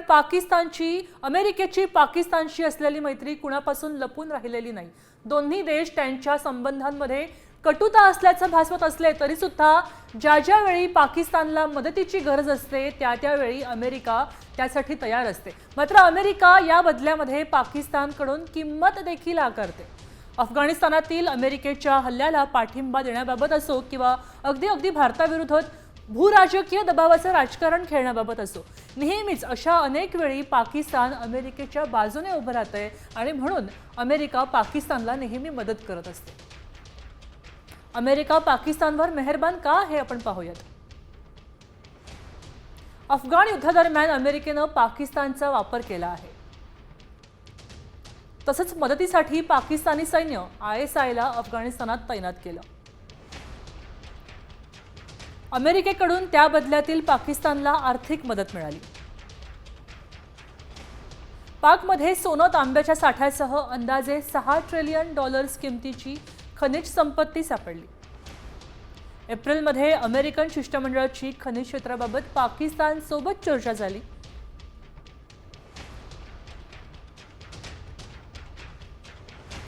कारण अमेरिकेची पाकिस्तानशी असलेली मैत्री कुणापासून लपून राहिलेली नाही। दोन्ही देश त्यांच्या संबंधांमध्ये कटुता असल्याचं भासवत असले तरी सुद्धा ज्या वेळी पाकिस्तानला मदतीची गरज असते त्यावेळी अमेरिका त्यासाठी तयार असते। मात्र अमेरिका या बदल्यामध्ये पाकिस्तानकडून किंमत देखील आकारते। अफगाणिस्तानातील अमेरिकेच्या हल्ल्याला पाठिंबा देण्याबाबत असो किंवा अगदी भारताविरोधात भूराजकीय दबावाचं राजकारण खेळण्याबाबत असो, नेहमीच अशा अनेक वेळी पाकिस्तान अमेरिकेच्या बाजूने उभं राहतंय आणि म्हणून अमेरिका पाकिस्तानला नेहमी मदत करत असते। अमेरिका पाकिस्तानवर मेहरबान का हे आपण पाहूयात। अफगाण युद्धादरम्यान अमेरिकेनं पाकिस्तानचा वापर केला आहे। तसंच मदतीसाठी पाकिस्तानी सैन्य ISIला अफगाणिस्तानात तैनात केलं। अमेरिकेकडून त्या बदल्यातील पाकिस्तानला आर्थिक मदत मिळाली। पाकमध्ये सोनं तांब्याच्या साठ्यासह अंदाजे $6 ट्रिलियन किमतीची खनिज संपत्ती सापडली। एप्रिलमध्ये अमेरिकन शिष्टमंडळाची खनिज क्षेत्राबाबत पाकिस्तान सोबत चर्चा झाली।